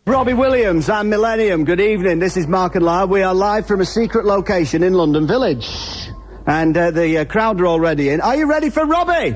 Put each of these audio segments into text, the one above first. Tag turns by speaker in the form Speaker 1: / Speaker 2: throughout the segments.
Speaker 1: Robbie Williams and Millennium, good evening. This is Mark and Lard. We are live from a secret location in London Village. And the crowd are already in. Are you ready for Robbie?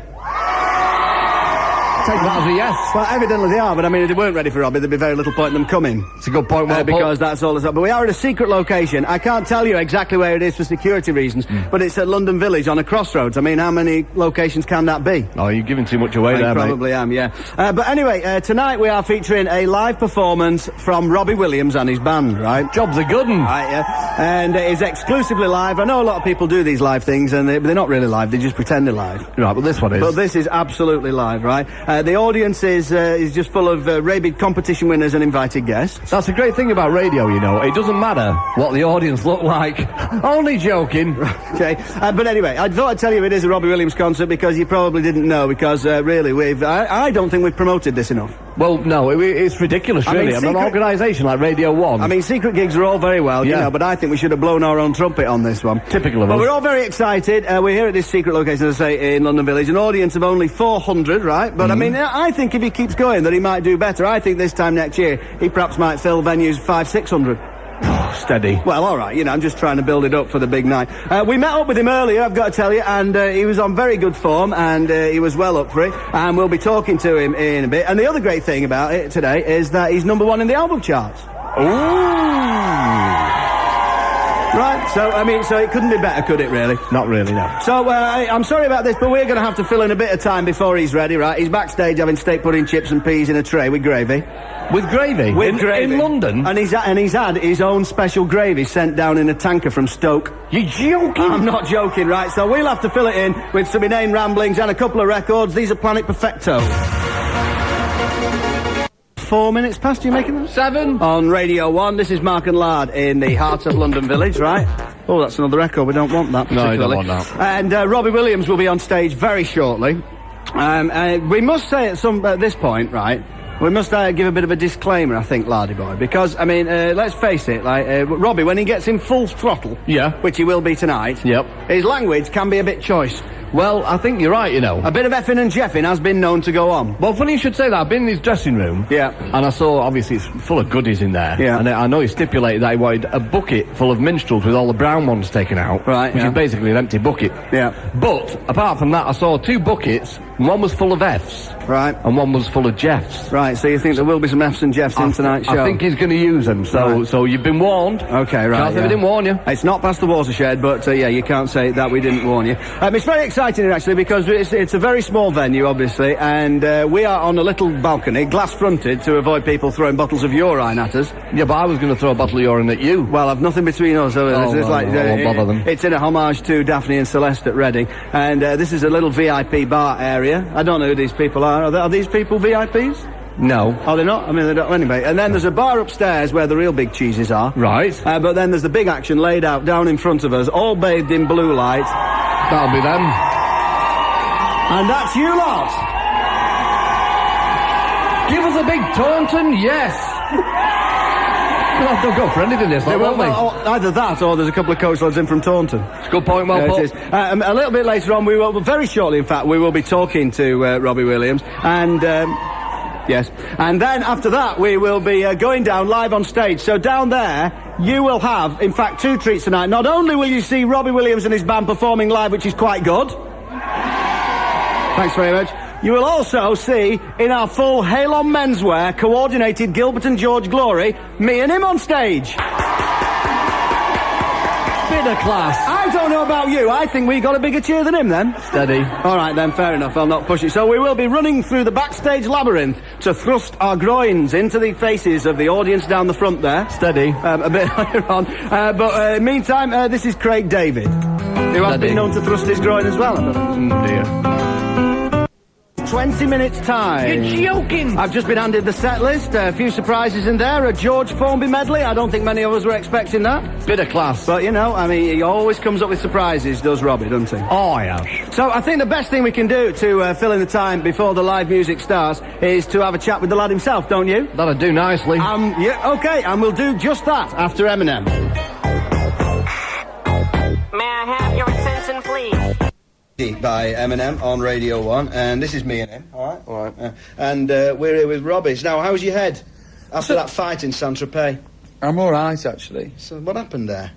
Speaker 2: Take that as a yes.
Speaker 1: Well, evidently they are, but I mean, if they weren't ready for Robbie, there'd be very little point in them coming.
Speaker 2: It's a good point, well
Speaker 1: because that's all it's up. But we are at a secret location. I can't tell you exactly where it is for security reasons, but it's at London Village on a crossroads. I mean, how many locations can that be?
Speaker 2: Oh, you're giving too much away there,
Speaker 1: I probably am, yeah. But anyway, tonight we are featuring a live performance from Robbie Williams and his band, right?
Speaker 2: Job's a good one.
Speaker 1: Right, yeah. And it is exclusively live. I know a lot of people do these live things, and they're not really live, they just pretend they're live.
Speaker 2: Right, but this one is.
Speaker 1: But this is absolutely live, right? The audience is just full of rabid competition winners and invited guests.
Speaker 2: That's a great thing about radio, you know. It doesn't matter what the audience look like. Only joking.
Speaker 1: Okay. But anyway, I thought I'd tell you it is a Robbie Williams concert because you probably didn't know, because really, I don't think we've promoted this enough.
Speaker 2: Well, no, it's ridiculous, really. I'm an organisation like Radio 1.
Speaker 1: I mean, secret gigs are all very well, you know, but I think we should have blown our own trumpet on this one.
Speaker 2: Typical of us.
Speaker 1: But we're all very excited. We're here at this secret location, as I say, in London Village. An audience of only 400, right? But I mean, I think if he keeps going, that he might do better. I think this time next year, he perhaps might fill venues 500-600.
Speaker 2: Steady.
Speaker 1: Well, all right, you know, I'm just trying to build it up for the big night. We met up with him earlier, I've got to tell you, and he was on very good form, and he was well up for it, and we'll be talking to him in a bit. And the other great thing about it today is that he's #1 in the album charts.
Speaker 2: Ooh!
Speaker 1: Right, so, I mean, so it couldn't be better, could it, really?
Speaker 2: Not really, no.
Speaker 1: So, I'm sorry about this, but we're going to have to fill in a bit of time before he's ready, right? He's backstage having steak pudding, chips and peas in a tray with gravy.
Speaker 2: With gravy?
Speaker 1: With gravy.
Speaker 2: In London?
Speaker 1: And he's had his own special gravy sent down in a tanker from Stoke.
Speaker 2: You're joking?
Speaker 1: I'm not joking, right? So we'll have to fill it in with some inane ramblings and a couple of records. These are Planet Perfecto. 4 minutes past, you making them?
Speaker 2: 7.
Speaker 1: On Radio 1, this is Mark and Lard in the heart of London Village, right? Oh, that's another record, we don't want that particularly.
Speaker 2: No, you don't want that.
Speaker 1: And Robbie Williams will be on stage very shortly. We must say at this point, right, we must give a bit of a disclaimer, I think, Lardy boy, because, I mean, let's face it, like, Robbie, when he gets in full throttle,
Speaker 2: yeah,
Speaker 1: which he will be tonight,
Speaker 2: yep,
Speaker 1: his language can be a bit choice.
Speaker 2: Well, I think you're right, you know.
Speaker 1: A bit of effing and jeffing has been known to go on.
Speaker 2: Well, funny you should say that. I've been in his dressing room.
Speaker 1: Yeah.
Speaker 2: And I saw, obviously, it's full of goodies in there.
Speaker 1: Yeah.
Speaker 2: And I know he stipulated that he wanted a bucket full of minstrels with all the brown ones taken out.
Speaker 1: Right,
Speaker 2: which is basically an empty bucket.
Speaker 1: Yeah.
Speaker 2: But, apart from that, I saw 2 buckets. One was full of Fs.
Speaker 1: Right.
Speaker 2: And one was full of Jeffs.
Speaker 1: Right, so you think there will be some Fs and Jeffs in tonight's show?
Speaker 2: I think he's going to use them, so you've been warned.
Speaker 1: Okay, right.
Speaker 2: Can't say we didn't warn you.
Speaker 1: It's not past the watershed, but yeah, you can't say that we didn't warn you. It's very exciting, actually, because it's a very small venue, obviously, and we are on a little balcony, glass-fronted, to avoid people throwing bottles of urine at us.
Speaker 2: Yeah, but I was going to throw a bottle of urine at you.
Speaker 1: Well, I've nothing between us. So
Speaker 2: I won't bother them.
Speaker 1: It's in a homage to Daphne and Celeste at Reading, and this is a little VIP bar area. I don't know who these people are. Are these people VIPs?
Speaker 2: No.
Speaker 1: Oh, they're not? I mean, they don't. Anyway, and then there's a bar upstairs where the real big cheeses are.
Speaker 2: Right.
Speaker 1: But then there's the big action laid out down in front of us, all bathed in blue light.
Speaker 2: That'll be them.
Speaker 1: And that's you lot.
Speaker 2: Give us a big Taunton, yes. They'll go for anything this, won't they?
Speaker 1: Either that, or there's a couple of coach lads in from Taunton.
Speaker 2: It's a good point, well put.
Speaker 1: It is. A little bit later on, very shortly, in fact, we will be talking to Robbie Williams, and yes, and then after that, we will be going down live on stage. So down there, you will have, in fact, 2 treats tonight. Not only will you see Robbie Williams and his band performing live, which is quite good. Thanks very much. You will also see, in our full Halon menswear, coordinated Gilbert and George glory, me and him on stage.
Speaker 2: Bit of class.
Speaker 1: I don't know about you, I think we got a bigger cheer than him then.
Speaker 2: Steady.
Speaker 1: All right then, fair enough, I'll not push it. So we will be running through the backstage labyrinth to thrust our groins into the faces of the audience down the front there.
Speaker 2: Steady.
Speaker 1: A bit later on. But meantime, this is Craig David, who has been known to thrust his groin as well.
Speaker 2: Dear.
Speaker 1: 20 minutes time.
Speaker 2: You're joking!
Speaker 1: I've just been handed the set list, a few surprises in there, a George Formby medley. I don't think many of us were expecting that.
Speaker 2: Bit of class.
Speaker 1: But, you know, I mean, he always comes up with surprises, does Robbie, doesn't he?
Speaker 2: Oh, yeah.
Speaker 1: So I think the best thing we can do to fill in the time before the live music starts is to have a chat with the lad himself, don't you?
Speaker 2: That'll do nicely.
Speaker 1: Yeah, okay, and we'll do just that after Eminem.
Speaker 3: May I have your attention, please?
Speaker 1: By Eminem on Radio 1, and this is me and him, alright? And we're here with Robbie. Now, how's your head? after that fight in Saint-Tropez.
Speaker 4: I'm all right, actually.
Speaker 1: So what happened there?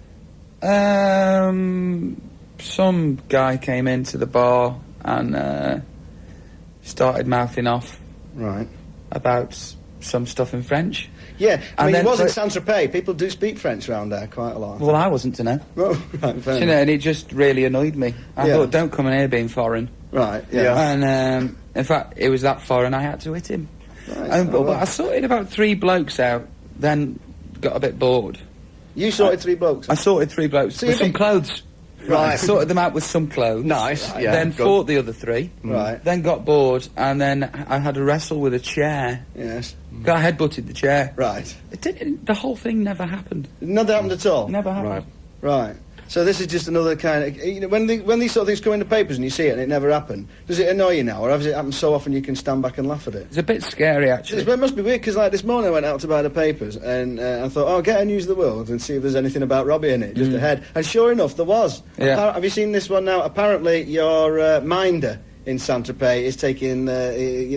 Speaker 4: Some guy came into the bar and started mouthing off
Speaker 1: Right.
Speaker 4: about some stuff in French.
Speaker 1: Yeah, I mean,
Speaker 4: then-
Speaker 1: it was in
Speaker 4: but-
Speaker 1: Saint-Tropez. People do speak French around there quite a lot.
Speaker 4: Well, I wasn't to know.
Speaker 1: Oh, right, fair
Speaker 4: You know, and it just really annoyed me. I
Speaker 1: Yeah.
Speaker 4: thought, don't come in here being foreign.
Speaker 1: Right, yeah.
Speaker 4: And in fact, it was that foreign I had to hit him.
Speaker 1: Right,
Speaker 4: But I sorted about 3 blokes out, then got a bit bored.
Speaker 1: You sorted 3 blokes.
Speaker 4: I sorted 3 blokes
Speaker 1: So
Speaker 4: with
Speaker 1: you
Speaker 4: some
Speaker 1: think-
Speaker 4: clothes.
Speaker 1: Right.
Speaker 4: Sorted them out with some clothes.
Speaker 2: Nice, yeah.
Speaker 4: Then
Speaker 2: good.
Speaker 4: fought the other 3.
Speaker 1: Right.
Speaker 4: Then got bored, and then I had a wrestle with a chair.
Speaker 1: Yes.
Speaker 4: I headbutted the chair.
Speaker 1: Right.
Speaker 4: It didn't. The whole thing never happened.
Speaker 1: Nothing happened at all?
Speaker 4: Never happened.
Speaker 1: Right. So this is just another kind of... You know, when these sort of things come in the papers and you see it and it never happened, does it annoy you now, or has it happened so often you can stand back and laugh at it?
Speaker 4: It's a bit scary, actually.
Speaker 1: It must be weird, because like this morning I went out to buy the papers and I thought, oh, get a News of the World and see if there's anything about Robbie in it, just ahead. And sure enough, there was.
Speaker 4: Yeah.
Speaker 1: Have you seen this one now? Apparently your minder in Saint-Tropez is taking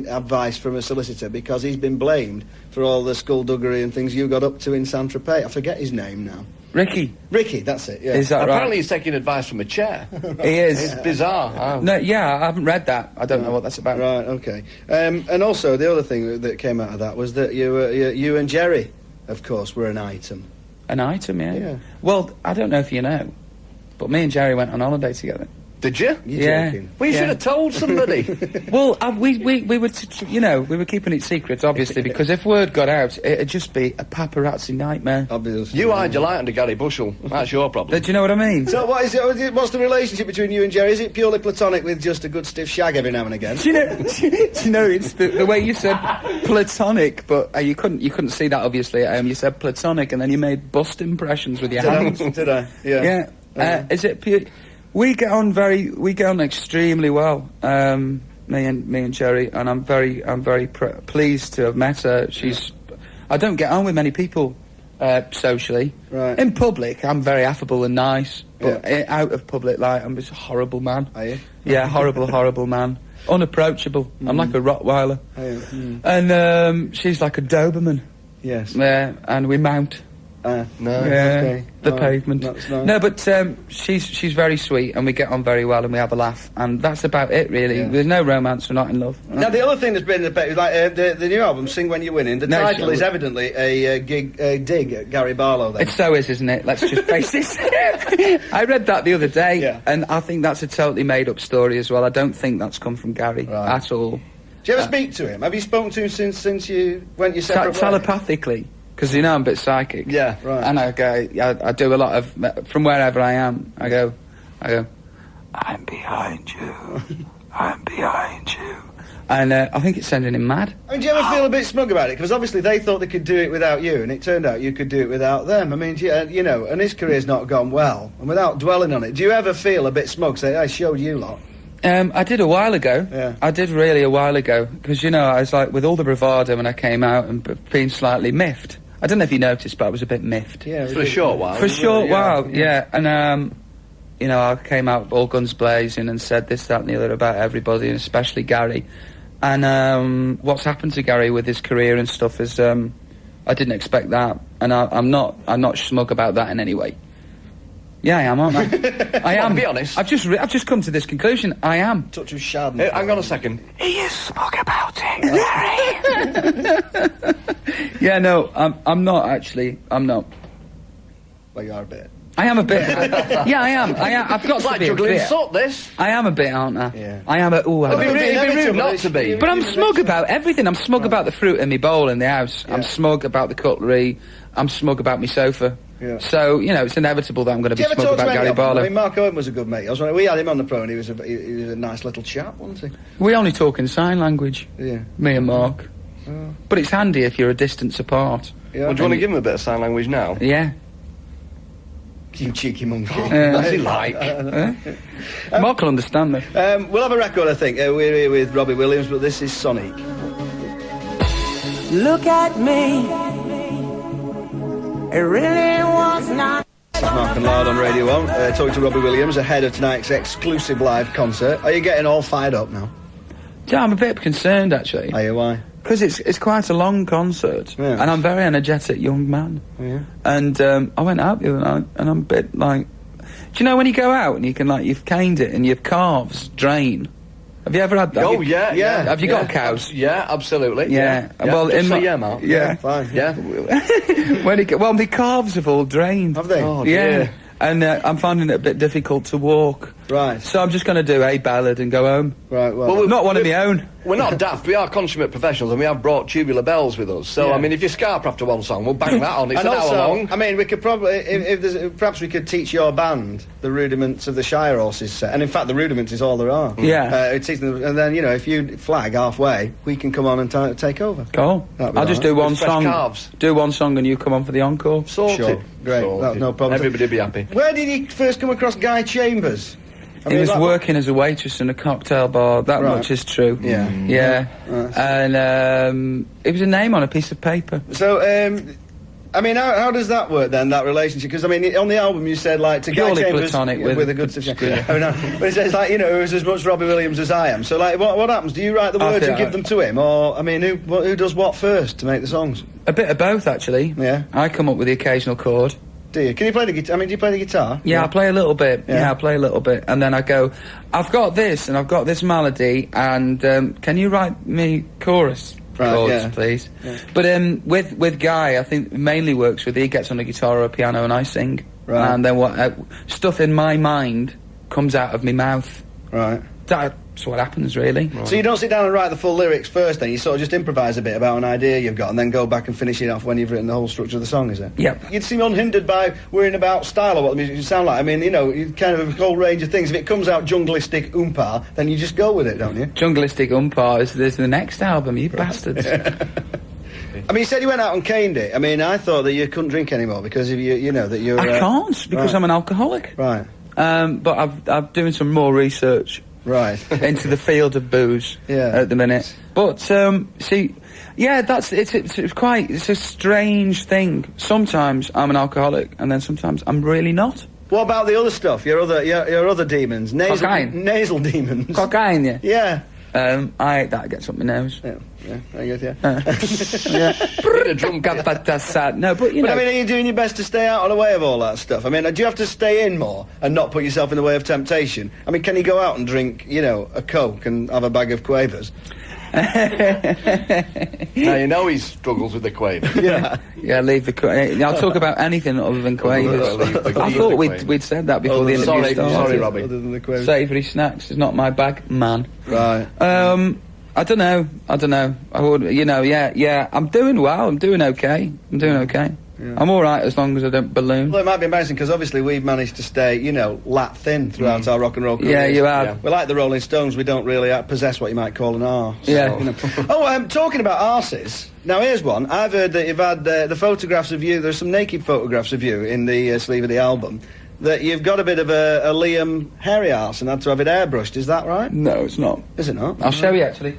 Speaker 1: advice from a solicitor because he's been blamed for all the skullduggery and things you got up to in Saint-Tropez. I forget his name now.
Speaker 4: Ricky,
Speaker 1: Ricky, that's it, yeah.
Speaker 4: is that
Speaker 2: Apparently
Speaker 4: right?
Speaker 2: he's taking advice from a chair.
Speaker 4: He is.
Speaker 2: It's bizarre. Oh.
Speaker 4: No, yeah, I haven't read that. I don't know what that's about.
Speaker 1: Right, okay. And also, the other thing that came out of that was that you and Jerry, of course, were an item.
Speaker 4: An item, yeah.
Speaker 1: Yeah.
Speaker 4: Well, I don't know if you know, but me and Jerry went on holiday together.
Speaker 2: Did you?
Speaker 1: You're
Speaker 4: Yeah.
Speaker 1: joking.
Speaker 2: Well, you
Speaker 4: Yeah.
Speaker 2: should have told somebody.
Speaker 4: Well, we were, we were keeping it secret, obviously, because if word got out, it'd just be a paparazzi nightmare.
Speaker 1: Obviously.
Speaker 2: You hide your light under Gary Bushell. That's your problem.
Speaker 4: Do you know what I mean?
Speaker 1: So what is it? What's the relationship between you and Jerry? Is it purely platonic with just a good stiff shag every now and again?
Speaker 4: Do you know, it's the way you said platonic, but you couldn't see that obviously at home. You said platonic, and then you made bust impressions with your hands.
Speaker 1: Did I? Yeah.
Speaker 4: Yeah. Is it pure? We get on extremely well. Me and Jerry, and I'm very pleased to have met her. I don't get on with many people socially.
Speaker 1: Right.
Speaker 4: In public, I'm very affable and nice, but
Speaker 1: Yeah.
Speaker 4: out of public light, I'm just a horrible man.
Speaker 1: Are you?
Speaker 4: Yeah, horrible man. Unapproachable. I'm like a Rottweiler.
Speaker 1: Are you?
Speaker 4: And she's like a Doberman.
Speaker 1: Yes.
Speaker 4: Yeah, and we mount.
Speaker 2: No.
Speaker 4: Yeah,
Speaker 1: okay.
Speaker 4: the
Speaker 1: Oh,
Speaker 4: pavement.
Speaker 1: that's nice.
Speaker 4: No, but she's very sweet, and we get on very well, and we have a laugh, and that's about it, really.
Speaker 1: Yeah.
Speaker 4: There's no romance. We're not in love.
Speaker 1: Now the other thing that's been in the paper, like the new album, "Sing When You're Winning." The
Speaker 4: No,
Speaker 1: title
Speaker 4: sure.
Speaker 1: is evidently a dig at Gary Barlow. Then.
Speaker 4: It so is, isn't it? Let's just face it. I read that the other day,
Speaker 1: Yeah.
Speaker 4: and I think that's a totally made-up story as well. I don't think that's come from Gary
Speaker 1: Right.
Speaker 4: at all.
Speaker 1: Do you ever speak to him? Have you spoken to him since you went your separate ways?
Speaker 4: Telepathically, because you know I'm a bit psychic.
Speaker 2: Yeah.
Speaker 1: Right.
Speaker 4: And I do a lot of from wherever I am. I go, I'm behind you. I'm behind you. And I think it's sending him mad.
Speaker 1: I mean, do you ever feel a bit smug about it? Because obviously they thought they could do it without you, and it turned out you could do it without them. I mean, you know, and his career's not gone well. And without dwelling on it, do you ever feel a bit smug? Say, I showed you lot.
Speaker 4: I did a while ago.
Speaker 1: Yeah.
Speaker 4: I did really a while ago. Because, you know, I was like, with all the bravado when I came out and being slightly miffed. I don't know if you noticed, but I was a bit miffed.
Speaker 1: Yeah,
Speaker 2: For a short while.
Speaker 4: For a short
Speaker 1: yeah,
Speaker 4: while,
Speaker 1: yeah.
Speaker 4: yeah. And, you know, I came out all guns blazing and said this, that and the other about everybody, and especially Gary. And what's happened to Gary with his career and stuff is I didn't expect that. And I'm not smug about that in any way. Yeah, I am, aren't I? I am.
Speaker 2: Be honest.
Speaker 4: I've just come to this conclusion. I am.
Speaker 1: Touch of shad.
Speaker 2: Hang on a second.
Speaker 4: He is smug about it, Gary. Yeah, no, I'm not actually. I'm not.
Speaker 1: Well, you are a bit.
Speaker 4: I am a bit. Yeah, I am. I've got
Speaker 2: It's
Speaker 4: to
Speaker 2: like
Speaker 4: be a
Speaker 2: juggling
Speaker 4: bit.
Speaker 2: sort this.
Speaker 4: I am a bit, aren't I?
Speaker 1: Yeah.
Speaker 4: I am a. Ooh, I
Speaker 2: It'd be
Speaker 4: know.
Speaker 2: rude, it'd be rude not to be.
Speaker 4: But I'm smug about everything. I'm smug about the fruit in my bowl in the house.
Speaker 1: Yeah.
Speaker 4: I'm smug about the cutlery. I'm smug about my sofa.
Speaker 1: Yeah.
Speaker 4: So, you know, it's inevitable that I'm going to
Speaker 1: Do
Speaker 4: be
Speaker 1: you ever
Speaker 4: smug
Speaker 1: talk to
Speaker 4: about
Speaker 1: any
Speaker 4: Gary
Speaker 1: of them? I
Speaker 4: Barlow.
Speaker 1: mean, Mark Owen was a good mate. I was wondering, we had him on the pro, and he was a nice little chap, wasn't
Speaker 4: We only talk in sign language,
Speaker 1: he? Yeah.
Speaker 4: me and Mark.
Speaker 1: Oh.
Speaker 4: But it's handy if you're a distance apart.
Speaker 1: Yeah.
Speaker 2: Well, do you want to give him a bit of sign language now?
Speaker 4: Yeah.
Speaker 1: You cheeky monkey.
Speaker 2: What's he like?
Speaker 4: Mark will understand me.
Speaker 1: We'll have a record, I think. We're here with Robbie Williams, but this is Sonic.
Speaker 5: Look at me. It really was not.
Speaker 1: This is Mark and Lard on Radio 1, talking to Robbie Williams ahead of tonight's exclusive live concert. Are you getting all fired up now?
Speaker 4: Yeah, I'm a bit concerned, actually.
Speaker 1: Are you? Why?
Speaker 4: Because it's quite a long concert,
Speaker 1: Yeah.
Speaker 4: and I'm a very energetic young man.
Speaker 1: Yeah.
Speaker 4: And I went out the other night, and I'm a bit like, do you know when you go out and you can you've caned it and your calves drain? Have you ever had that?
Speaker 2: Oh, yeah, yeah.
Speaker 4: Have you got cows?
Speaker 2: Yeah, absolutely.
Speaker 4: Yeah.
Speaker 2: Well,
Speaker 4: Just say
Speaker 2: yeah, Mark.
Speaker 4: Yeah.
Speaker 1: Fine.
Speaker 2: Yeah.
Speaker 4: Well, my calves have all drained.
Speaker 1: Have they?
Speaker 2: Oh,
Speaker 4: Yeah.
Speaker 2: dear.
Speaker 4: And I'm finding it a bit difficult to walk.
Speaker 1: Right.
Speaker 4: So I'm just going to do a ballad and go home.
Speaker 1: Right, well...
Speaker 4: Not one of my own.
Speaker 2: We're not daft, we are consummate professionals, and we have brought tubular bells with us. So,
Speaker 1: Yeah.
Speaker 2: I mean, if you scarp after one song, we'll bang that on. It's
Speaker 1: and
Speaker 2: an
Speaker 1: also,
Speaker 2: hour long.
Speaker 1: I mean, we could probably, if there's, perhaps we could teach your band the rudiments of the Shire Horses set. And in fact, the rudiments is all there are.
Speaker 4: Yeah.
Speaker 1: Teach them, and then, you know, if you flag halfway, we can come on and take over.
Speaker 4: Cool.
Speaker 1: That'd be
Speaker 4: I'll just
Speaker 1: alright.
Speaker 4: do one
Speaker 2: With fresh
Speaker 4: song.
Speaker 2: calves.
Speaker 4: Do one song and you come on for the encore.
Speaker 2: Sorted.
Speaker 1: Sure. Great.
Speaker 2: Sorted.
Speaker 1: That's no problem.
Speaker 2: Everybody be happy.
Speaker 1: Where did you first come across Guy Chambers? I
Speaker 4: He
Speaker 1: mean,
Speaker 4: was
Speaker 1: that-
Speaker 4: working as a waitress in a cocktail bar. That
Speaker 1: Right.
Speaker 4: much is true.
Speaker 1: Yeah.
Speaker 4: Yeah.
Speaker 1: Right.
Speaker 4: And it was a name on a piece of paper.
Speaker 1: So, I mean, how does that work then, that relationship? Because, I mean, on the album you said, like, to
Speaker 4: Purely
Speaker 1: Guy Chambers...
Speaker 4: platonic with
Speaker 1: a good...
Speaker 4: Screw.
Speaker 1: Oh, no. But it says, like, you know, it was as much Robbie Williams as I am. So, like, what happens? Do you write the
Speaker 4: I
Speaker 1: words and
Speaker 4: think
Speaker 1: give them to him? Or, I mean, who does what first to make the songs?
Speaker 4: A bit of both, actually.
Speaker 1: Yeah.
Speaker 4: I come up with the occasional chord.
Speaker 1: Do you? Can you play the guitar? I mean, do you play the guitar?
Speaker 4: Yeah, I play a little bit.
Speaker 1: Yeah.
Speaker 4: Yeah, I play a little bit. And then I go, I've got this, and I've got this melody, and can you write me chorus
Speaker 1: Right,
Speaker 4: chords,
Speaker 1: yeah.
Speaker 4: please? Yeah. But with Guy, I think it mainly works with he gets on a guitar or a piano and I sing.
Speaker 1: Right.
Speaker 4: And then what stuff in my mind comes out of my mouth.
Speaker 1: Right.
Speaker 4: That's what happens, really.
Speaker 1: So you don't sit down and write the full lyrics first, then? You sort of just improvise a bit about an idea you've got and then go back and finish it off when you've written the whole structure of the song, is it?
Speaker 4: Yep.
Speaker 1: You'd seem unhindered by worrying about style or what the music should sound like. I mean, you know, you kind of a whole range of things. If it comes out junglistic oompa, then you just go with it, don't you?
Speaker 4: Junglistic Umpire is the next album, you bastards.
Speaker 1: I mean, you said you went out and caned it. I mean, I thought that you couldn't drink anymore because of you know, that you're...
Speaker 4: I can't, because
Speaker 1: right.
Speaker 4: I'm an alcoholic.
Speaker 1: Right.
Speaker 4: But I'm doing some more research
Speaker 1: Right.
Speaker 4: into the field of booze
Speaker 1: Yeah.
Speaker 4: at the minute. But see, yeah, it's a strange thing. Sometimes I'm an alcoholic, and then sometimes I'm really not.
Speaker 1: What about the other stuff? Your other demons?
Speaker 4: Cocaine.
Speaker 1: Nasal demons.
Speaker 4: Cocaine, yeah.
Speaker 1: Yeah.
Speaker 4: That gets up my nose.
Speaker 1: Yeah. Yeah. Very good.
Speaker 4: Yeah.
Speaker 2: Bit of drum kit.
Speaker 4: But that's sad. No, but you know.
Speaker 1: But I mean, are you doing your best to stay out of the way of all that stuff? I mean, do you have to stay in more and not put yourself in the way of temptation? I mean, can you go out and drink, you know, a Coke and have a bag of quavers?
Speaker 2: Now you know he struggles with the quaver.
Speaker 1: Yeah.
Speaker 4: Yeah, leave the. I'll talk about anything other than quavers. I thought we'd said that before the interview started.
Speaker 2: Sorry, Robbie.
Speaker 1: Other than the quavers.
Speaker 4: Savoury snacks is not my bag, man.
Speaker 1: Right.
Speaker 4: I don't know. I would, you know, yeah. I'm doing well. I'm doing okay. I'm all right as long as I don't balloon.
Speaker 1: Well, it might be embarrassing because obviously we've managed to stay, you know, lat thin throughout our rock and roll careers.
Speaker 4: Yeah, you have.
Speaker 1: Yeah. We're like the Rolling Stones. We don't really possess what you might call an arse.
Speaker 4: Yeah.
Speaker 1: You know. Oh, talking about arses. Now here's one. I've heard that you've had the photographs of you. There's some naked photographs of you in the sleeve of the album. That you've got a bit of a Liam hairy arse and had to have it airbrushed. Is that right?
Speaker 4: No, it's not.
Speaker 1: Is it not?
Speaker 4: I'll show you actually.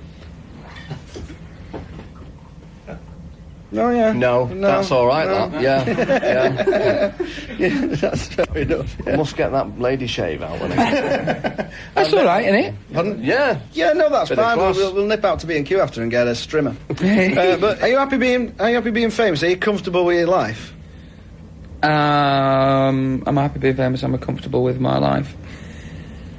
Speaker 1: No, yeah.
Speaker 2: No, that's all right.
Speaker 1: no.
Speaker 2: That, yeah.
Speaker 1: Yeah, that's fair enough. Yeah.
Speaker 2: Must get that lady shave out. When
Speaker 4: That's all right, isn't it?
Speaker 1: Pardon?
Speaker 2: Yeah.
Speaker 1: Yeah, no, that's
Speaker 2: Bit of
Speaker 1: fine.
Speaker 2: class.
Speaker 1: We'll nip out to B&Q after and get a strimmer. But are you happy being famous? Are you comfortable with your life?
Speaker 4: I'm happy being famous. I'm comfortable with my life.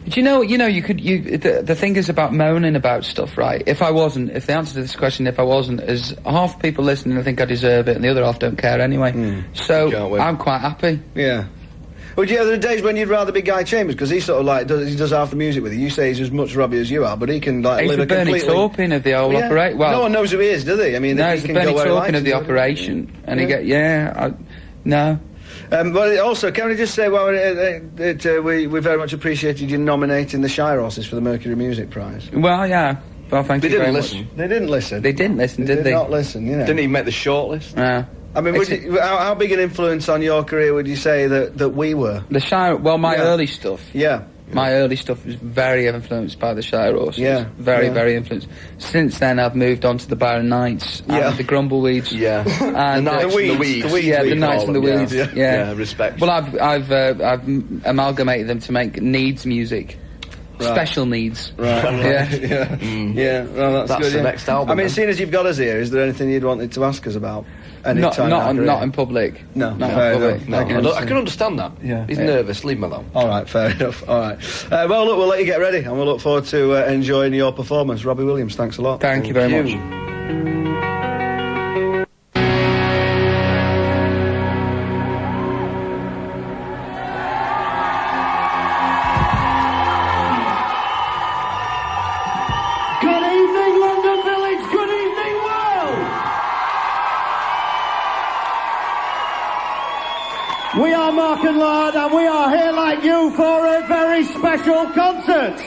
Speaker 4: Do you know, the thing is about moaning about stuff, right? If the answer to this question, if I wasn't, is half people listening I think I deserve it and the other half don't care anyway.
Speaker 2: Can't
Speaker 4: So
Speaker 2: wait.
Speaker 4: I'm quite happy.
Speaker 1: Yeah. Well, do you know there are days when you'd rather be Guy Chambers because he sort of like does half the music with you. You say he's as much Robbie as you are, but he can like
Speaker 4: He's
Speaker 1: live
Speaker 4: the
Speaker 1: a
Speaker 4: Bernie
Speaker 1: completely...
Speaker 4: Taupin of the whole
Speaker 1: Yeah.
Speaker 4: operation. Well,
Speaker 1: no one knows who he is, do they? I mean,
Speaker 4: no,
Speaker 1: he
Speaker 4: he's the
Speaker 1: can
Speaker 4: Bernie
Speaker 1: go where he
Speaker 4: Taupin
Speaker 1: likes,
Speaker 4: of the
Speaker 1: doesn't he?
Speaker 4: operation, and
Speaker 1: Yeah.
Speaker 4: no.
Speaker 1: But also, can we just say, well, we very much appreciated you nominating the Shire Horses for the Mercury Music Prize.
Speaker 4: Well, yeah. Well, thank
Speaker 2: They
Speaker 4: you very
Speaker 2: didn't
Speaker 4: much.
Speaker 2: listen.
Speaker 1: They didn't listen.
Speaker 4: They didn't listen, did they?
Speaker 1: not listen, you know.
Speaker 2: Didn't even make the shortlist.
Speaker 1: I mean, how big an influence on your career would you say that we were?
Speaker 4: The Shire. Well, my
Speaker 1: Yeah.
Speaker 4: early stuff.
Speaker 1: Yeah.
Speaker 4: My early stuff was very influenced by the Shire Horses.
Speaker 1: Yeah,
Speaker 4: Very,
Speaker 1: yeah.
Speaker 4: very influenced. Since then, I've moved on to the Barren Knights
Speaker 1: Yeah.
Speaker 4: and the Grumbleweeds.
Speaker 2: Yeah.
Speaker 4: And
Speaker 2: the Knights
Speaker 1: the
Speaker 2: and the
Speaker 1: Weeds,
Speaker 2: Weeds.
Speaker 1: the Weeds,
Speaker 4: yeah,
Speaker 1: we
Speaker 4: the Knights
Speaker 2: call
Speaker 4: and the
Speaker 2: them,
Speaker 4: Weeds.
Speaker 2: yeah.
Speaker 4: Yeah.
Speaker 2: Yeah, respect.
Speaker 4: Well, I've amalgamated them to make needs music. Special needs.
Speaker 1: Right.
Speaker 4: Yeah.
Speaker 1: Yeah. Well, that's good.
Speaker 2: the
Speaker 1: Yeah.
Speaker 2: next album,
Speaker 1: I mean,
Speaker 2: then.
Speaker 1: seeing as you've got us here, is there anything you'd wanted to ask us about? Any
Speaker 4: Not
Speaker 1: time in our career?
Speaker 4: not in public.
Speaker 1: No,
Speaker 4: Not
Speaker 1: fair
Speaker 4: in public.
Speaker 1: enough.
Speaker 2: No, I can understand that.
Speaker 1: Yeah.
Speaker 2: He's nervous. Leave him alone.
Speaker 1: All right, fair enough. All right. Well, look, we'll let you get ready, and we'll look forward to enjoying your performance. Robbie Williams, thanks a lot.
Speaker 4: Thank you very much.
Speaker 1: Good evening, London Village. Good evening, world. We are Mark and Lard, and we are here like you for a very special concert.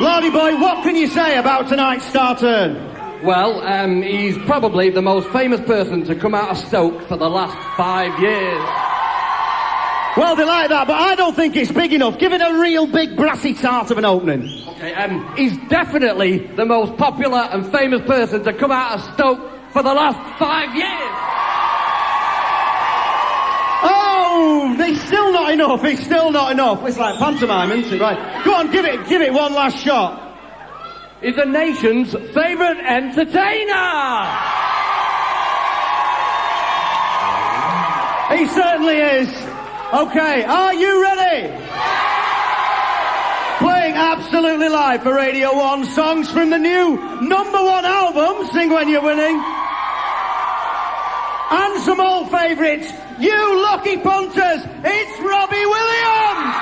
Speaker 1: Lardy boy, what can you say about tonight's star turn?
Speaker 2: Well, he's probably the most famous person to come out of Stoke for the last 5 years.
Speaker 1: Well, they like that, but I don't think it's big enough. Give it a real big brassy tart of an opening.
Speaker 2: Okay, he's definitely the most popular and famous person to come out of Stoke for the last 5 years.
Speaker 1: Oh, it's still not enough. It's still not enough. It's like pantomime, isn't it? Right. Go on, give it one last shot.
Speaker 2: He's the nation's favourite entertainer.
Speaker 1: He certainly is. Okay, are you ready? Playing absolutely live for Radio 1, songs from the new #1 album, Sing When You're Winning. And some old favourites, you lucky punters, it's Robbie Williams!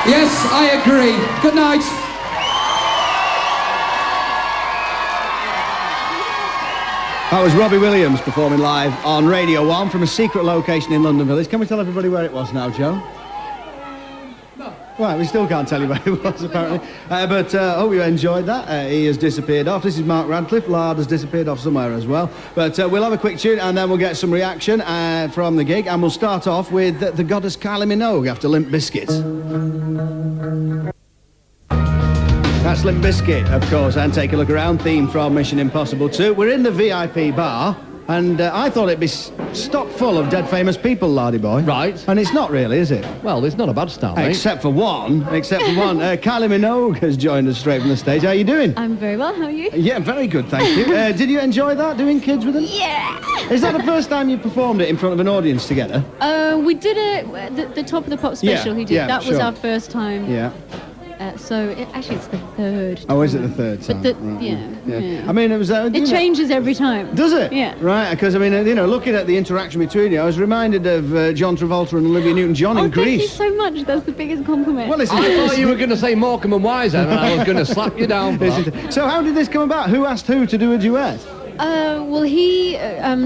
Speaker 6: Yes, I agree. Good night.
Speaker 1: That was Robbie Williams performing live on Radio 1 from a secret location in London Village. Can we tell everybody where it was now, Joe? No. Well, we still can't tell you where it was, apparently. But hope you enjoyed that. He has disappeared off. This is Mark Radcliffe. Lard has disappeared off somewhere as well. But we'll have a quick tune and then we'll get some reaction from the gig. And we'll start off with the goddess Kylie Minogue after Limp Bizkit. That's Limp Bizkit, of course, and Take a Look Around, theme from Mission Impossible 2. We're in the VIP bar, and I thought it'd be stock full of dead famous people, Lardy boy.
Speaker 2: Right.
Speaker 1: And it's not really, is it?
Speaker 2: Well, it's not a bad start, mate.
Speaker 1: Except for one. Kylie Minogue has joined us straight from the stage. How are you doing?
Speaker 7: I'm very well, how are you?
Speaker 1: Yeah, very good, thank you. Did you enjoy that, doing Kids with them?
Speaker 7: Yeah!
Speaker 1: Is that the first time you performed it in front of an audience together?
Speaker 7: We did it, the Top of the Pop special he did.
Speaker 1: yeah,
Speaker 7: that was
Speaker 1: sure.
Speaker 7: our first time.
Speaker 1: Yeah.
Speaker 7: Actually, it's the third.
Speaker 1: Oh, is it the third time?
Speaker 7: But
Speaker 1: Right.
Speaker 7: yeah.
Speaker 1: I mean, it was...
Speaker 7: It changes every time.
Speaker 1: Does it?
Speaker 7: Yeah.
Speaker 1: Right, because, I mean, looking at the interaction between you, I was reminded of John Travolta and Olivia Newton-John in
Speaker 7: Thank you
Speaker 1: Greece.
Speaker 7: so much. That's the biggest compliment.
Speaker 1: Well,
Speaker 2: I thought you were going to say Morecambe and Wise, and I was going to slap you down for that.
Speaker 1: So how did this come about? Who asked who to do a duet?
Speaker 7: Well,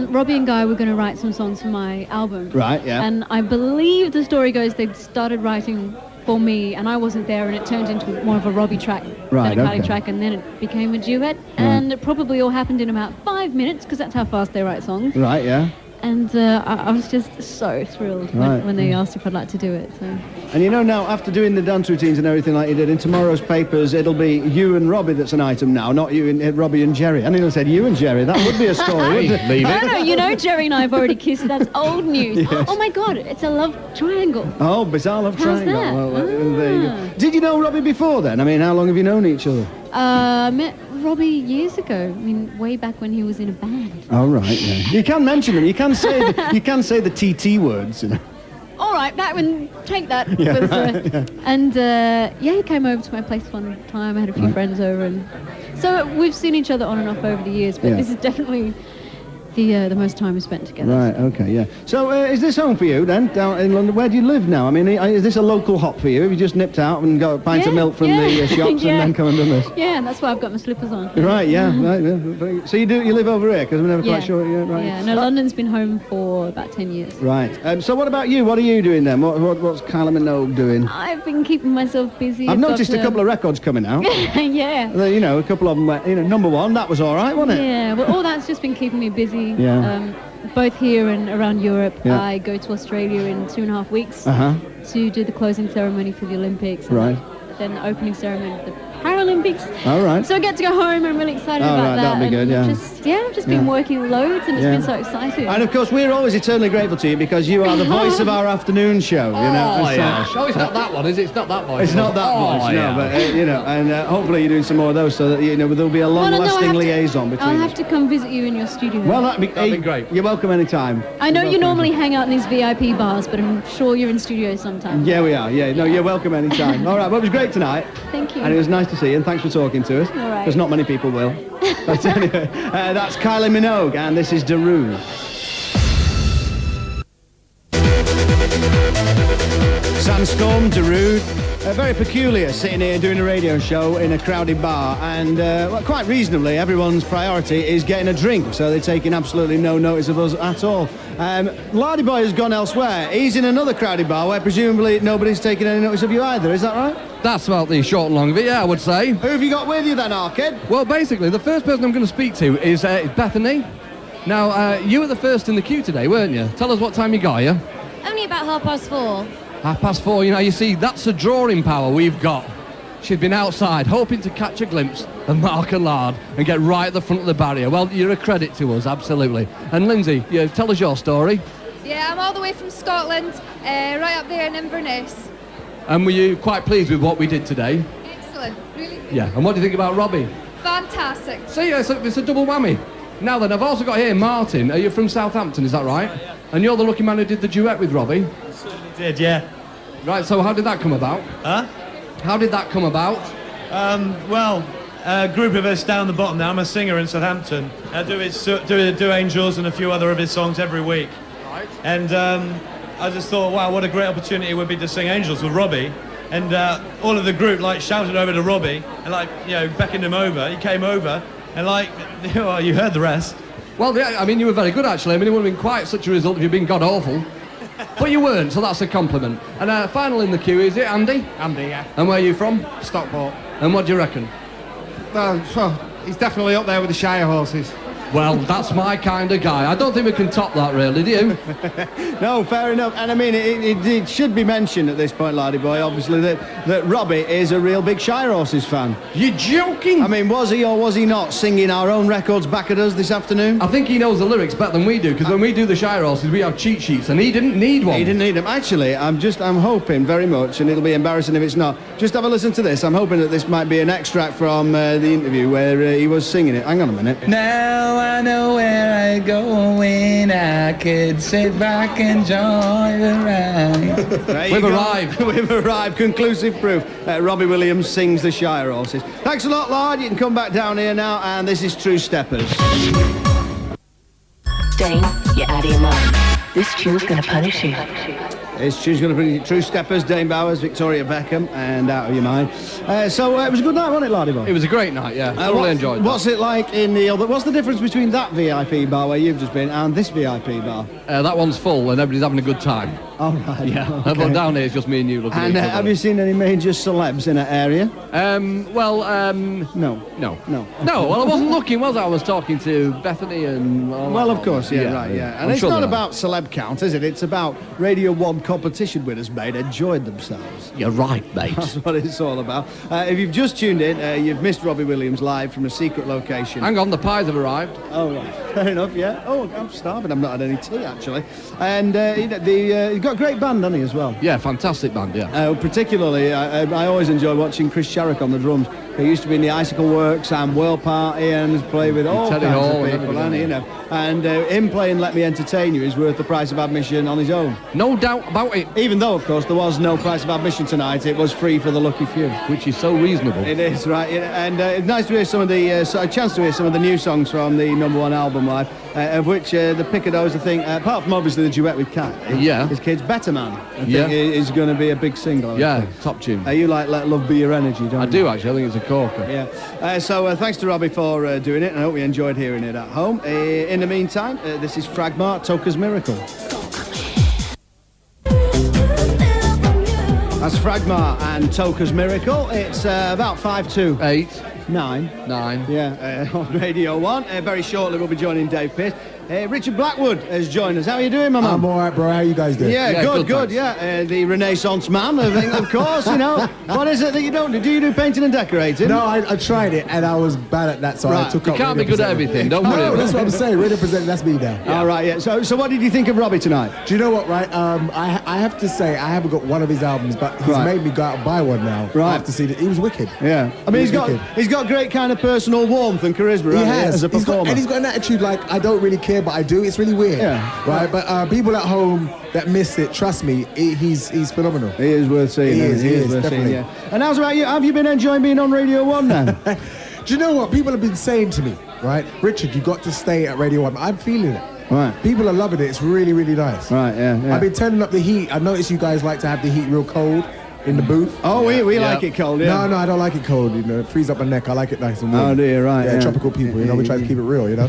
Speaker 7: Robbie and Guy were going to write some songs for my album.
Speaker 1: Right, yeah.
Speaker 7: And I believe the story goes they started writing for me, and I wasn't there, and it turned into more of a Robbie track
Speaker 1: Right,
Speaker 7: than a Kylie
Speaker 1: okay.
Speaker 7: track, and then it became a duet. And it probably all happened in about 5 minutes, because that's how fast they write songs.
Speaker 1: Right, yeah.
Speaker 7: And I was just so thrilled
Speaker 1: Right.
Speaker 7: when they asked if I'd like to do it. So.
Speaker 1: And now, after doing the dance routines and everything like you did, in tomorrow's papers, it'll be you and Robbie that's an item now, not you and Robbie and Jerry. I nearly said you and Jerry. That would be a story, wouldn't it?
Speaker 2: Leave
Speaker 7: Oh, no, Jerry and I have already kissed. That's old news.
Speaker 1: Yes.
Speaker 7: Oh, my God, it's a love triangle.
Speaker 1: Oh, bizarre love
Speaker 7: How's
Speaker 1: triangle.
Speaker 7: that?
Speaker 1: Well, there you go. Did you know Robbie before then? I mean, how long have you known each other?
Speaker 7: I met Robbie years ago. I mean, way back when he was in a band.
Speaker 1: Oh, right, yeah. You can mention them. You can say the TT words,
Speaker 7: All right, that one, take that.
Speaker 1: Yeah,
Speaker 7: Was,
Speaker 1: right, yeah.
Speaker 7: And, he came over to my place one time. I had a few friends over. And so we've seen each other on and off over the years, but
Speaker 1: Yeah.
Speaker 7: this is definitely the most time we spent together.
Speaker 1: Right, okay, yeah. So, is this home for you, then, down in London? Where do you live now? I mean, is this a local hop for you? Have you just nipped out and got a pint of
Speaker 7: Yeah,
Speaker 1: milk from
Speaker 7: yeah.
Speaker 1: the shops
Speaker 7: Yeah.
Speaker 1: and then come and done this?
Speaker 7: Yeah, and that's why I've got my slippers on.
Speaker 1: Right, yeah. Right, yeah. So you live over here? Because I'm never
Speaker 7: Yeah.
Speaker 1: quite sure. Yeah, right.
Speaker 7: Yeah, no, London's been home for about 10 years.
Speaker 1: Right. So what about you? What are you doing then? What's Kylie Minogue doing?
Speaker 7: I've been keeping myself busy.
Speaker 1: I've noticed a couple of records coming out.
Speaker 7: Yeah.
Speaker 1: A couple of them, #1, that was all right, wasn't it?
Speaker 7: Yeah, well, all that's just been keeping me busy.
Speaker 1: Yeah.
Speaker 7: Both here and around Europe.
Speaker 1: Yeah.
Speaker 7: I go to Australia in 2.5 weeks
Speaker 1: Uh-huh.
Speaker 7: to do the closing ceremony for the Olympics. And
Speaker 1: Right.
Speaker 7: then the opening ceremony of the Paralympics.
Speaker 1: All right.
Speaker 7: So I get to go home. I'm really excited
Speaker 1: All
Speaker 7: about
Speaker 1: right,
Speaker 7: that.
Speaker 1: that'll be good, yeah.
Speaker 7: I've just been working loads, and it's been so exciting.
Speaker 1: And of course, we're always eternally grateful to you because you are the voice of our afternoon show. You know.
Speaker 2: Oh,
Speaker 1: and
Speaker 2: yeah.
Speaker 1: so-
Speaker 2: Oh, it's not that one, is it? It's not that voice.
Speaker 1: It's not that voice, no, but and hopefully you're doing some more of those so that there'll be a long-lasting liaison between
Speaker 7: I'll
Speaker 1: us.
Speaker 7: have to come visit you in your studio.
Speaker 1: Well, that'd be
Speaker 2: great.
Speaker 1: You're welcome anytime.
Speaker 7: I know
Speaker 1: You're
Speaker 7: you
Speaker 1: welcome
Speaker 7: normally hang out in these VIP bars, but I'm sure you're in studio sometimes.
Speaker 1: Yeah, we are. Yeah, no, you're welcome anytime. All right, well, it was great tonight.
Speaker 7: Thank you.
Speaker 1: And it was nice to see you, and thanks for talking to us.
Speaker 7: All right.
Speaker 1: Because not many people will. But anyway, that's Kylie Minogue, and this is Darude. Sandstorm, Darude. Very peculiar, sitting here doing a radio show in a crowded bar, and quite reasonably, everyone's priority is getting a drink, so they're taking absolutely no notice of us at all. Lardy Boy has gone elsewhere. He's in another crowded bar where presumably nobody's taking any notice of you either, is that right?
Speaker 2: That's about the short and long of it, yeah, I would say.
Speaker 1: Who have you got with you then, Arcade?
Speaker 2: Well, basically, the first person I'm going to speak to is Bethany. Now, you were the first in the queue today, weren't you? Tell us what time you got here.
Speaker 8: Only about 4:30.
Speaker 2: 4:30, you see, that's the drawing power we've got. She'd been outside, hoping to catch a glimpse of Mark and Lard and get right at the front of the barrier. Well, you're a credit to us, absolutely. And Lindsay, tell us your story.
Speaker 8: Yeah, I'm all the way from Scotland, right up there in Inverness.
Speaker 2: And were you quite pleased with what we did today?
Speaker 8: Excellent, really good.
Speaker 2: Yeah, and what do you think about Robbie?
Speaker 8: Fantastic.
Speaker 2: See, it's a double whammy. Now then, I've also got here Martin. Are you from Southampton, is that right? Yeah. And you're the lucky man who did the duet with Robbie?
Speaker 9: Did, yeah.
Speaker 2: Right, so how did that come about?
Speaker 9: Huh?
Speaker 2: How did that come about?
Speaker 9: Well, a group of us down the bottom now. I'm a singer in Southampton. I do Angels and a few other of his songs every week.
Speaker 2: Right.
Speaker 9: And I just thought, wow, what a great opportunity it would be to sing Angels with Robbie. And all of the group shouted over to Robbie and beckoned him over. He came over and well, you heard the rest.
Speaker 2: Well, yeah, I mean, you were very good actually. I mean, it would have been quite such a result if you'd been god awful. But you weren't, so that's a compliment. And final in the queue, is it Andy?
Speaker 10: Andy, yeah.
Speaker 2: And where are you from?
Speaker 10: Stockport.
Speaker 2: And what do you reckon?
Speaker 10: Well, he's definitely up there with the Shire horses.
Speaker 2: Well, that's my kind of guy. I don't think we can top that, really, do you?
Speaker 1: No, fair enough. And I mean, it should be mentioned at this point, Lardy Boy, obviously, that Robbie is a real big Shire Horses fan.
Speaker 2: You're joking?
Speaker 1: I mean, was he or was he not singing our own records back at us this afternoon?
Speaker 2: I think he knows the lyrics better than we do, because when we do the Shire Horses, we have cheat sheets, and he didn't need one.
Speaker 1: He didn't need them. Actually, I'm hoping very much, and it'll be embarrassing if it's not. Just have a listen to this. I'm hoping that this might be an extract from the interview where he was singing it. Hang on a minute.
Speaker 4: Now I know where I go when I could sit back and enjoy the ride.
Speaker 2: We've arrived.
Speaker 1: We've arrived. Conclusive proof. Robbie Williams sings the Shire Horses. Thanks a lot, Lard. You can come back down here now, and this is True Steppers.
Speaker 11: Dane, you're out of your mind. This tune's gonna punish you.
Speaker 1: She's going to bring True Steppers, Dane Bowers, Victoria Beckham, and Out of Your Mind. So it was a good night, wasn't it, Lardy Boy?
Speaker 2: It was a great night, yeah. I really enjoyed it.
Speaker 1: What's it like in the other... What's the difference between that VIP bar where you've just been and this VIP bar?
Speaker 2: That one's full and everybody's having a good time.
Speaker 1: Oh, right.
Speaker 2: Yeah.
Speaker 1: Okay.
Speaker 2: But down here it's just me and you looking at each other.
Speaker 1: Have you seen any major celebs in that area?
Speaker 2: No.
Speaker 1: No.
Speaker 2: No, well, I wasn't looking, was I? I was talking to Bethany and...
Speaker 1: Well, of course, yeah, right, yeah. And
Speaker 2: I'm
Speaker 1: it's
Speaker 2: sure
Speaker 1: not about celeb count, is it? It's about Radio 1 competition winners, mate, enjoyed themselves.
Speaker 2: You're right, mate.
Speaker 1: That's what it's all about. If you've just tuned in, you've missed Robbie Williams live from a secret location.
Speaker 2: Hang on, the pies have arrived.
Speaker 1: Oh, right. Fair enough, yeah. Oh, I'm starving. I've not had any tea, actually. And he's got a great band, hasn't he, as well?
Speaker 2: Yeah, fantastic band, yeah.
Speaker 1: Particularly, I always enjoy watching Chris Sharrock on the drums. He used to be in the Icicle Works and World Party and has played with all
Speaker 2: Teddy
Speaker 1: kinds
Speaker 2: Hall
Speaker 1: of people, and him playing Let Me Entertain You is worth the price of admission on his own.
Speaker 2: No doubt about it.
Speaker 1: Even though, of course, there was no price of admission tonight, it was free for the lucky few.
Speaker 2: Which is so reasonable.
Speaker 1: It is, right. And it's nice to hear some of the, a chance to hear some of the new songs from the #1 album live, of which the pick of those, I think, apart from obviously the duet with Kylie, his kid's Better Man, I think is going to be a big single.
Speaker 2: Yeah, top tune.
Speaker 1: You like Let Love Be Your Energy, don't you?
Speaker 2: I do, actually. I think it's a corker.
Speaker 1: Yeah. So thanks to Robbie for doing it, and I hope you enjoyed hearing it at home. In the meantime, this is Fragmar, Toka's Miracle. That's Fragmar and Toka's Miracle. It's about 5 to
Speaker 2: 8.
Speaker 1: 9.
Speaker 2: 9.
Speaker 1: Yeah, on Radio 1. Very shortly we'll be joining Dave Pearce. Richard Blackwood has joined us. How are you doing, my man?
Speaker 12: I'm all right, bro. How you guys doing?
Speaker 1: Yeah, good, yeah. The Renaissance man, of course, you know. What is it that you don't do? Do you do painting and decorating?
Speaker 12: No, I tried it, and I was bad at that, so I took up.
Speaker 2: You can't be good at everything, don't worry.
Speaker 12: No, that's what I'm saying. Radio presenter, that's me now.
Speaker 1: All right, yeah. So what did you think of Robbie tonight?
Speaker 12: Do you know what, right? I have to say, I haven't got one of his albums, but he's made me go out and buy one now.
Speaker 1: Right.
Speaker 12: I have to see that. He was wicked.
Speaker 1: Yeah. I mean, he's got great kind of personal warmth and charisma,
Speaker 12: he has.
Speaker 1: as a performer.
Speaker 12: And he's got an attitude like, I don't really care, but I do. It's really weird.
Speaker 1: Yeah.
Speaker 12: Right? But people at home that missed it, trust me, he's phenomenal.
Speaker 1: He is worth seeing.
Speaker 12: He is
Speaker 1: worth
Speaker 12: definitely.
Speaker 1: seeing, yeah. And how's about you? Have you been enjoying being on Radio 1 then?
Speaker 12: Do you know what? People have been saying to me, right? Richard, you got to stay at Radio 1. I'm feeling it.
Speaker 1: Right.
Speaker 12: People are loving it. It's really, really nice.
Speaker 1: Right, yeah.
Speaker 12: I've been turning up the heat. I noticed you guys like to have the heat real cold in the booth.
Speaker 1: Oh, we like it cold, yeah.
Speaker 12: No, I don't like it cold. You know, it frees up my neck. I like it nice and warm.
Speaker 1: Oh, dear, right.
Speaker 12: Yeah, tropical people. You know, we try to keep it real, you know.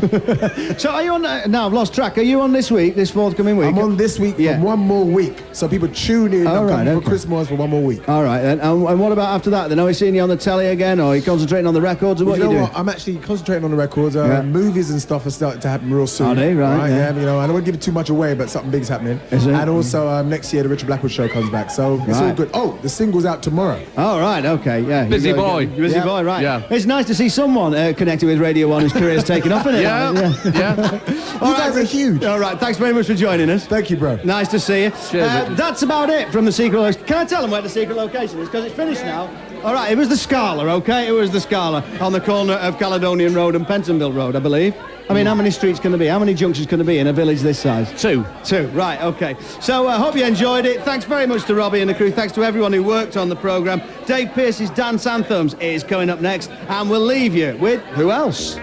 Speaker 1: So are you on, now I've lost track, are you on this week, this forthcoming week?
Speaker 12: I'm on this week for one more week. So people tune in. I'm coming for Christmas for one more week.
Speaker 1: All right, then. And what about after that? Then are we seeing you on the telly again, or are you concentrating on the records, or what are you doing?
Speaker 12: What? I'm actually concentrating on the records. Movies and stuff are starting to happen real soon.
Speaker 1: Are they? Right,
Speaker 12: yeah. You know, I don't want to give it too much away, but something big's happening.
Speaker 1: Is it?
Speaker 12: And also next year the Richard Blackwood show comes back, so it's all good. Oh, the single's out tomorrow.
Speaker 1: Oh, right, okay, yeah.
Speaker 2: Busy boy,
Speaker 1: right.
Speaker 2: Yeah.
Speaker 1: It's nice to see someone connected with Radio 1 whose career's taken off, isn't it?
Speaker 2: Yeah.
Speaker 12: You guys are huge.
Speaker 1: All right, thanks very much for joining us.
Speaker 12: Thank you, bro.
Speaker 1: Nice to see you.
Speaker 2: Cheers.
Speaker 1: That's about it from the secret location. Can I tell them where the secret location is? Because it's finished now. All right, it was the Scala, okay? It was the Scala on the corner of Caledonian Road and Pentonville Road, I believe. I mean, how many streets can there be? How many junctions can there be in a village this size?
Speaker 2: 2.
Speaker 1: 2, right, okay. So I hope you enjoyed it. Thanks very much to Robbie and the crew. Thanks to everyone who worked on the programme. Dave Pearce's Dance Anthems is coming up next, and we'll leave you with who else?